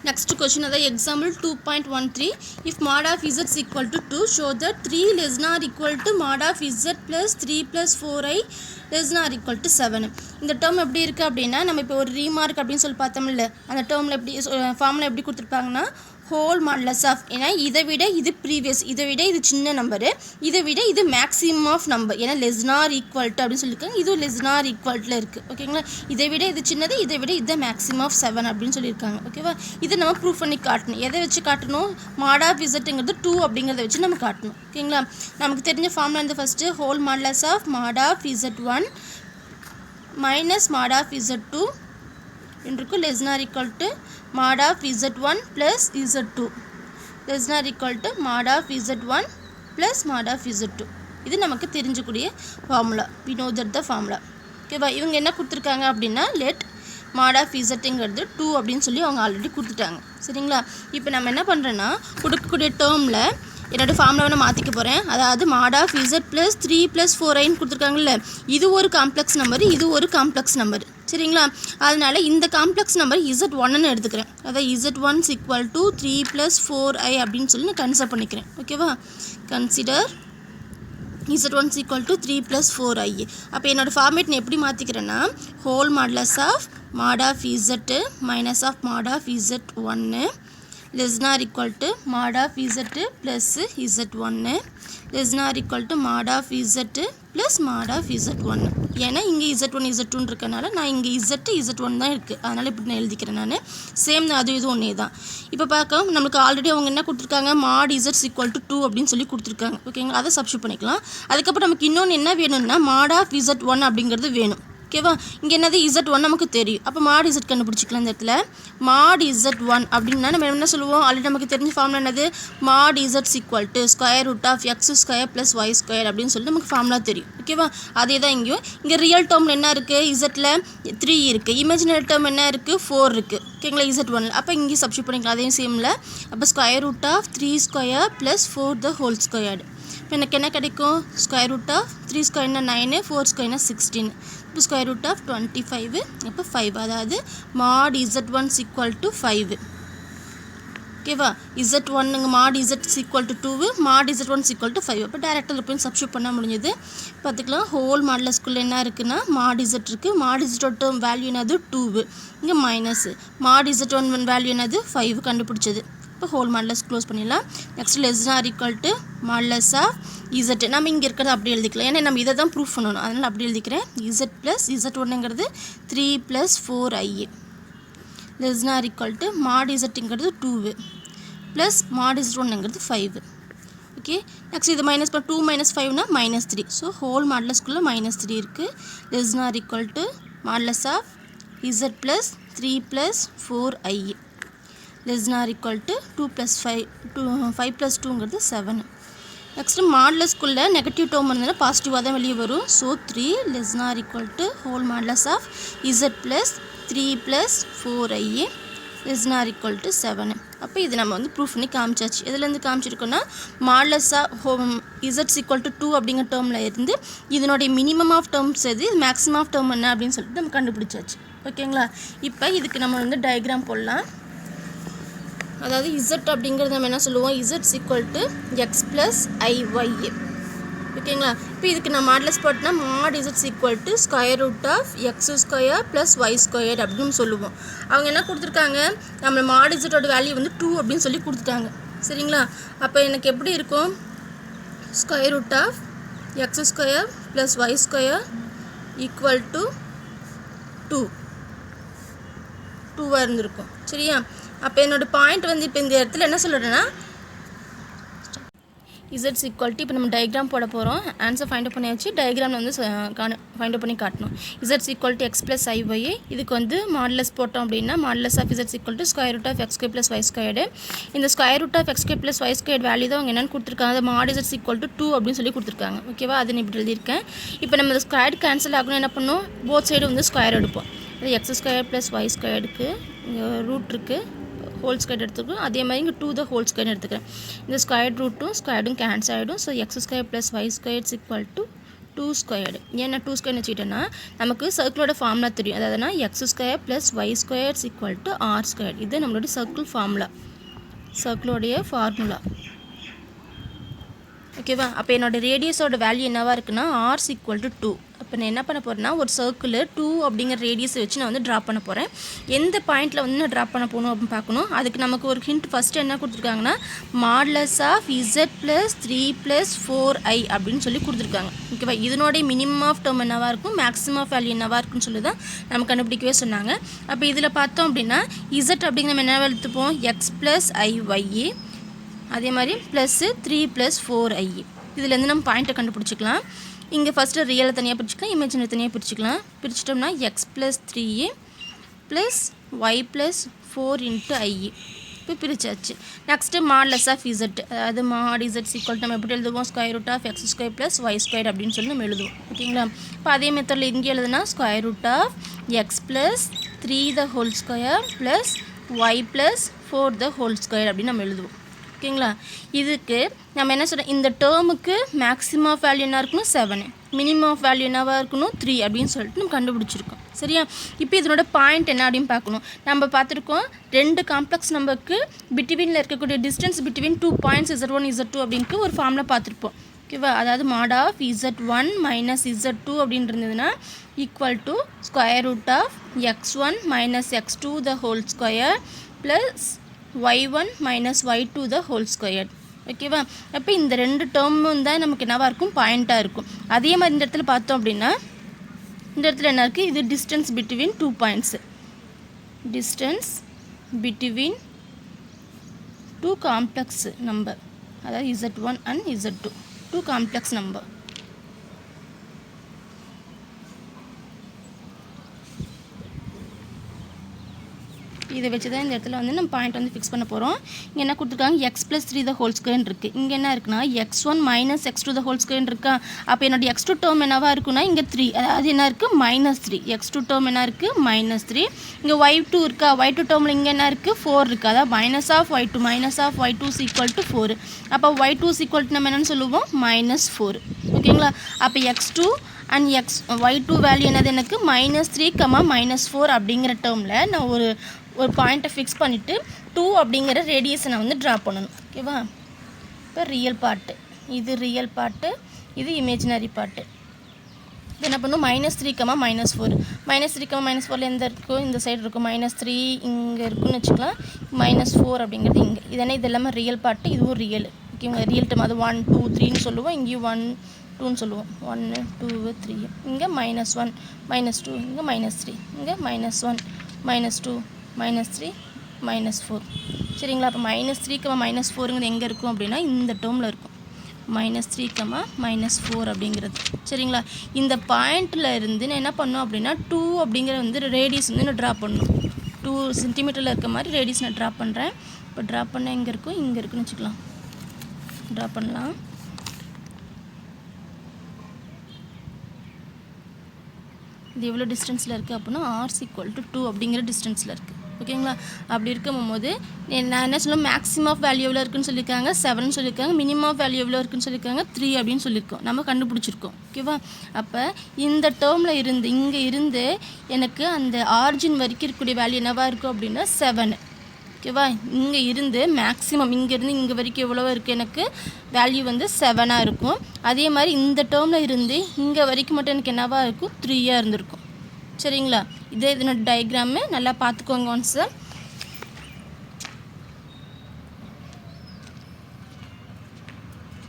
Next question is example 2.13. If mod of z is equal to 2, show that 3 less than or equal to mod of z plus 3 plus 4i less than or equal to 7. இந்த term எப்படி இருக்குது அப்படின்னா நம்ம இப்போ ஒரு remark அப்படின்னு சொல்லி பார்த்தோம்ல, அந்த டேர்மில் எப்படி ஃபார்முலா எப்படி கொடுத்துருப்பாங்கன்னா ஹோல் மாடலஸ் ஆஃப், ஏன்னா இதை விட இது ப்ரீவியஸ், இதை விட இது சின்ன நம்பரு, இதை விட இது மேக்ஸிமம் ஆஃப் நம்பர், ஏன்னா லெஸ்னார் ஈக்குவல்ட்டு அப்படின்னு சொல்லியிருக்காங்க, இது லெஸ்னார் ஈக்குவல்ட்டில் இருக்குது. ஓகேங்களா, இதை விட இது சின்னது, இதை விட இது மேக்ஸிமம் ஆஃப் 7 அப்படின்னு சொல்லியிருக்காங்க. ஓகேவா, இதை நம்ம ப்ரூஃப் பண்ணி காட்டணும். எதை வச்சு காட்டணும்? மாட் ஆஃப் இசட்டுங்கிறது 2 அப்படிங்கிறத வச்சு நம்ம காட்டணும். ஓகேங்களா, நமக்கு தெரிஞ்ச ஃபார்முலா வந்து first whole modulus of mod of z1 minus mod of z2 இன்றைக்கு less than or equal to mod of z1 plus z2 less than or equal to mod of z1 plus mod of z2. இது நமக்கு தெரிஞ்சக்கூடிய formula. we know that the formula. ஓகேவா, இவங்க என்ன கொடுத்துருக்காங்க அப்படின்னா let mod of zங்கிறது 2 அப்படின்னு சொல்லி அவங்க ஆல்ரெடி கொடுத்துட்டாங்க. சரிங்களா, இப்போ நம்ம என்ன பண்ணுறோன்னா கொடுக்கக்கூடிய டேர்மில் என்னோடய ஃபார்முலாவை நான் மாற்றிக்க போகிறேன். அதாவது mod of z plus 3 plus 4iன்னு கொடுத்துருக்காங்கல்ல, இது ஒரு காம்ப்ளெக்ஸ் நம்பர், இது ஒரு காம்ப்ளெக்ஸ் நம்பர். சரிங்களா, அதனால் இந்த காம்ப்ளெக்ஸ் நம்பர் z1ன்னு எடுத்துக்கிறேன். அதாவது z1 is equal to 3 plus 4i அப்படின்னு சொல்லி நான் கன்சிடர் பண்ணிக்கிறேன். ஓகேவா, consider z1 is equal to 3 plus 4i. அப்போ என்னோடய ஃபார்மேட் நான் எப்படி மாற்றிக்கிறேன்னா whole modulus of mod of z minus of mod of z1 less than or equal to mod of z plus z1 less than or equal to mod of z plus mod of z1. ஏன்னா இங்கே z1 z2 இருக்கனால நான் இங்கே z1 தான் இருக்குது, அதனால் இப்படி நான் எழுதிக்கிறேன். நான் சேம் தான், அது இது ஒன்றே தான். இப்போ பார்க்க நம்மளுக்கு ஆல்ரெடி அவங்க என்ன கொடுத்துருக்காங்க, mod z is equal to 2 அப்படின்னு சொல்லி கொடுத்துருக்காங்க. ஓகேங்களா, அதை சப்ஸ்டிட்யூட் பண்ணிக்கலாம். அதுக்கப்புறம் நமக்கு இன்னொன்று என்ன வேணும்னா mod of z1 அப்படிங்கிறது வேணும். ஓகேவா, இங்கே என்னது z1 நமக்கு தெரியும், அப்போ mod z கண்டுபிடிச்சிக்கலாம். இந்த இடத்துல mod z1 அப்படின்னா நம்ம என்ன சொல்லுவோம், ஆல்ரெடி நமக்கு தெரிஞ்ச ஃபார்முலா என்னது, mod z is equal to square root of x square plus y square அப்படின்னு சொல்லிட்டு நமக்கு ஃபார்முலா தெரியும். ஓகேவா, அதே தான் இங்கேயும். இங்கே ரியல் டேர்மில் என்ன இருக்குது, z 3 இருக்குது, இமேஜினரி டேர்ம் என்ன இருக்குது, 4 இருக்குது. ஓகேங்களா, z1, அப்போ இங்கே சப்ஸ்டிட்யூட் பண்ணிக்கலாம் அதையும் சேமில். அப்போ square root of 3 square plus 4 the whole squared. இப்போ எனக்கு என்ன கிடைக்கும், ஸ்கொயர் ரூட் ஆஃப் 3 ஸ்கொயர்னா 9, 4 ஸ்கொயர்னா 16, இப்போ ஸ்கொயர் ரூட் ஆஃப் 25, இப்போ 5, அதாவது mod z1 is equal to 5. ஓகேவா, z1ங்க mod z is equal to 2, mod z1 is equal to 5. அப்போ டேரெக்டாக போய் சப்ஸ்டிட்யூட் பண்ண முடிஞ்சது. பார்த்துக்கலாம், ஹோல் மாடலஸ்குள்ளே என்ன இருக்குன்னா mod z இருக்குது, mod z வேல்யூ என்னது 2, இங்கே மைனஸ் mod z1 வேல்யூ என்னது 5 கண்டுபிடிச்சது. இப்போ ஹோல் மாடலஸ் க்ளோஸ் பண்ணிடலாம். Next less than or equal to modulus of z. நம்ம இங்கே இருக்கிறது அப்படி எழுதிக்கலாம், ஏன்னா நம்ம இதை தான் ப்ரூஃப் பண்ணணும், அதனால் அப்படி எழுதிக்கிறேன். z ப்ளஸ் z1ங்கிறது 3 plus 4i less than or equal to mod zங்கிறது 2 ப்ளஸ் mod z1ங்கிறது 5. ஓகே, நெக்ஸ்ட் இது மைனஸ் 2 மைனஸ் 5னா மைனஸ் 3. ஸோ ஹோல் மாடலஸ்குள்ளே மைனஸ் 3 இருக்குது. Less than or equal to modulus of z plus 3 plus 4i less than or equal to 2 plus 5 plus 2ங்கிறது 7. Next மாடலஸ்குள்ளே negative term இருந்ததுன்னா பாசிட்டிவாக தான் வெளியே வரும். So 3 less than or equal to whole modulus of z plus 3 plus 4i less than or equal to 7. அப்போ இது நம்ம வந்து ப்ரூஃப் பண்ணி காமிச்சாச்சு. எதுலேருந்து காமிச்சிருக்கோன்னா modulus of z is equal to 2 அப்படிங்கிற டேர்மில் இருந்து இதனுடைய மினிமம் ஆஃப் டேர்ம்ஸ் எது, மேக்ஸிமம் ஆஃப் டேர்ம் என்ன அப்படின்னு சொல்லிட்டு நம்ம கண்டுபிடிச்சாச்சு. ஓகேங்களா, இப்போ இதுக்கு நம்ம வந்து டயக்ராம் போடலாம். அதாவது z அப்படிங்கிறது நம்ம என்ன சொல்லுவோம், z is equal to x plus iy. ஓகேங்களா, இப்போ இதுக்கு நான் மாடலஸ் போட்டோன்னா mod z is equal to square root of x square plus y square அப்படின்னு சொல்லுவோம். அவங்க என்ன கொடுத்துருக்காங்க, நம்ம mod z வேல்யூ வந்து 2 அப்படின்னு சொல்லி கொடுத்துட்டாங்க. சரிங்களா, அப்போ எனக்கு எப்படி இருக்கும், square root of x square plus y square equal to 2 இருந்திருக்கும். சரியா, அப்போ என்னோடய பாயிண்ட் வந்து இப்போ இந்த இடத்துல என்ன சொல்கிறேன்னா z is equal to, இப்போ நம்ம டயக்ராம் போட போகிறோம். ஆன்சர் ஃபைண்ட் அவுட் பண்ணியாச்சு, டயக்ராம் வந்து ஃபைண்ட் அவுட் பண்ணி காட்டணும். z is equal to x plus iy. இதுக்கு வந்து மாடலஸ் போட்டோம் அப்படின்னா modulus of z is equal to square root of x square plus y squared. இந்த square root of x square plus y square value தான் அவங்க என்னென்னு கொடுத்துருக்காங்க, அது mod z is equal to 2 அப்படின்னு சொல்லி கொடுத்துருக்காங்க. ஓகேவா, அது நான் இப்படி எழுதியிருக்கேன். இப்போ நம்ம இந்த ஸ்கொயர் கேன்சல் ஆகணும், என்ன பண்ணணும், போத் சைடு வந்து ஸ்கொயர் எடுப்போம். அது x ஸ்கொயர் ப்ளஸ் y ஸ்கொயருக்கு இங்கே ரூட் இருக்குது, ஹோல் ஸ்கொயர் எடுத்துக்கும். அதே மாதிரி இங்கே 2 த ஹோல் ஸ்கொயர் எடுத்துக்கிறேன். இந்த ஸ்கொயர் ரூட்டும் ஸ்கொயர்டும் கேன்சல் ஆகிடும். So x square plus y square is equal to 2 squared. ஏன்னா 2 ஸ்கொயர்னு வச்சுக்கிட்டோன்னா நமக்கு சர்க்கிளோட ஃபார்முலா தெரியும். அதாவதுனா x square plus y square equal to r square. இது நம்மளோட சர்க்கிள் ஃபார்முலா, சர்க்கிளோடைய ஃபார்முலா. ஓகேவா? அப்போ என்னோட ரேடியஸோட வேல்யூ என்னவாக இருக்குன்னா ஆர்ஸ் ஈக்குவல் டு 2. அப்போ நான் என்ன பண்ண போகிறேன்னா ஒரு சர்க்கிள் 2 அப்படிங்கிற ரேடியஸை வச்சு நான் வந்து ட்ரா பண்ண போகிறேன். எந்த பாயிண்ட்டில் வந்து நான் ட்ரா பண்ண போகணும் அப்படின்னு பார்க்கணும். அதுக்கு நமக்கு ஒரு ஹிண்ட் ஃபஸ்ட்டு என்ன கொடுத்துருக்காங்கன்னா modulus of Z plus 3 + 4i அப்படின்னு சொல்லி கொடுத்துருக்காங்க. ஓகேவா? இதனுடைய மினிமம் ஆஃப் டேர்ம் என்னவாக இருக்கும், மேக்ஸிமம் ஆஃப் வேல்யூ என்னவாக இருக்குன்னு சொல்லி தான் நம்ம கண்டுபிடிக்கவே சொன்னாங்க. அப்போ இதில் பார்த்தோம் அப்படின்னா இசட் அப்படிங்கிற நம்ம என்ன எடுத்துப்போம், எக்ஸ் ப்ளஸ் ஐஒய், அதே மாதிரி ப்ளஸ்ஸு 3 + 4i. இதுலேருந்து நம்ம பாயிண்ட்டை கண்டுபிடிச்சிக்கலாம். இங்கே ஃபஸ்ட்டு ரியலை தனியாக பிரிச்சுக்கலாம், இமேஜினரி தனியாக பிரிச்சுக்கலாம். பிரிச்சிட்டோம்னா x plus 3 plus y plus 4 × i. இப்போ பிரிச்சாச்சு. நெக்ஸ்ட்டு மாடுலஸ் ஆஃப் இசட், அதாவது மாட் இசட் ஈக்குவல் நம்ம எப்படி எழுதுவோம், √(x² + y² அப்படின்னு சொல்லி நம்ம எழுதுவோம். ஓகேங்களா? இப்போ அதே மெத்தடில் இங்கே எழுதுனா √(x + 3) ப்ளஸ் y + 4) அப்படின்னு நம்ம எழுதுவோம். ஓகேங்களா? இதுக்கு நம்ம என்ன சொல்கிறோம், இந்த டேர்முக்கு மேக்ஸிமம் ஆஃப் வேல்யூ என்ன இருக்கணும் 7, மினிமம் ஆஃப் வேல்யூ என்னவாக இருக்கணும் 3 அப்படின்னு சொல்லிட்டு நம்ம கண்டுபிடிச்சிருக்கோம். சரியா? இப்போ இதனோட பாயிண்ட் என்ன அப்படின்னு பார்க்கணும். நம்ம பார்த்துருக்கோம் 2 காம்ப்ளெக்ஸ் நம்பருக்கு பிட்வீனில் இருக்கக்கூடிய distance between 2 points Z1 Z2 அப்படின்ட்டு ஒரு ஃபார்மில் பார்த்துருப்போம். ஓகேவா? அதாவது மாட் ஆஃப் Z1 - Z2 அப்படின்னு இருந்ததுன்னா equal to √(x1 - x2) plus y1 - y2) ஓகேவா? அப்போ இந்த 2 டேர்மும் தான் நமக்கு என்னவாக இருக்கும், பாயிண்ட்டாக இருக்கும். அதே மாதிரி இந்த இடத்துல பார்த்தோம் அப்படின்னா இந்த இடத்துல என்ன இருக்குது, இது distance between 2 points, distance between 2 complex number, அதாவது Z1 and Z2, 2 complex number. இதை வச்சு தான் இந்த இடத்துல வந்து நம்ம பாயிண்ட் வந்து ஃபிக்ஸ் பண்ண போகிறோம். இங்கே என்ன கொடுத்துருக்காங்க, எக்ஸ் ப்ளஸ் 3 இருக்குது. இங்கே என்ன இருக்குன்னா x1 - x2 இருக்கா. அப்போ என்னோட x2 டேர்ம் என்னவாக இருக்குன்னா இங்கே 3, அதாவது என்ன இருக்குது -3. x2 டேர்ம் என்ன இருக்குது -3. இங்கே y2 இருக்கா, y2 டேர்மில் இங்கே என்ன இருக்குது 4 இருக்குது, அதாவது -(y2) = 4. அப்போ y2 = நம்ம என்னென்னு சொல்லுவோம் -4. ஓகேங்களா? அப்போ x2 and y2 வேல்யூ என்னது எனக்கு -3, -4 அப்படிங்கிற டேர்மில் நான் ஒரு பாயிண்ட்டை ஃபிக்ஸ் பண்ணிவிட்டு 2 அப்படிங்கிற ரேடியஸை நான் வந்து ட்ரா பண்ணணும். ஓகேவா? இப்போ ரியல் பார்ட்டு, இது ரியல் பார்ட்டு, இது இமேஜினரி பார்ட்டு. இது என்ன பண்ணும், -3, -4. -3, -4 எந்த இருக்கோ இந்த சைடு இருக்கும், -3 இங்கே இருக்குன்னு வச்சுக்கலாம், -4 அப்படிங்கிறது இங்கே. இதனால் இது எல்லாமே ரியல் பார்ட்டு, இதுவும் ரியல். ஓகேங்களா? ரியல் டேர்ம், அது 1 2 3ன்னு சொல்லுவோம், இங்கேயும் 1 2ன்னு சொல்லுவோம், 1 2 3. இங்கே -1 -2, இங்கே -3, இங்கே -1 -2 -3 -4. சரிங்களா? அப்போ -3, -4ங்கிறது எங்கே இருக்கும் அப்படின்னா இந்த டேர்மில் இருக்கும், -3, -4 அப்படிங்கிறது. சரிங்களா? இந்த பாயிண்டில் இருந்து நான் என்ன பண்ணணும் அப்படின்னா 2 அப்படிங்கிற வந்து ரேடியஸ் வந்து நான் ட்ரா பண்ணணும். 2 சென்டிமீட்டரில் இருக்க மாதிரி ரேடியஸ் நான் ட்ரா பண்ணுறேன். இப்போ ட்ரா பண்ண எங்கே இருக்கும், இங்கே இருக்குன்னு வச்சுக்கலாம், ட்ரா பண்ணலாம். இது எவ்வளோ டிஸ்டன்ஸில் இருக்குது அப்படின்னா ஆர்ஸ் ஈக்குவல் டு 2 அப்படிங்கிற டிஸ்டன்ஸில் இருக்குது. ஓகேங்களா? அப்படி இருக்கும்போது நான் என்ன சொல்லுவேன், மேக்ஸிமம் ஆஃப் வேல்யூ எவ்வளோ இருக்குன்னு சொல்லியிருக்காங்க 7 சொல்லியிருக்காங்க, மினிமம் ஆஃப் வேல்யூ எவ்வளோ இருக்குன்னு சொல்லியிருக்காங்க 3 அப்படின்னு சொல்லியிருக்கோம், நம்ம கண்டுபிடிச்சிருக்கோம். ஓகேவா? அப்போ இந்த டேர்மில் இருந்து இங்கே இருந்து எனக்கு அந்த ஆரிஜின் வரைக்கும் இருக்கக்கூடிய வேல்யூ என்னவாக இருக்கும் அப்படின்னா 7. ஓகேவா? இங்கே இருந்து மேக்ஸிமம் இங்கேருந்து இங்கே வரைக்கும் எவ்வளோ இருக்குது, எனக்கு வேல்யூ வந்து 7ஆக இருக்கும். அதே மாதிரி இந்த டேர்மில் இருந்து இங்கே வரைக்கும் மட்டும் எனக்கு என்னவாக இருக்கும் 3ஆக இருந்திருக்கும். சரிங்களா? இதே இதனோட டயக்ராமு நல்லா பார்த்துக்கோங்க ஒன்ஸ்.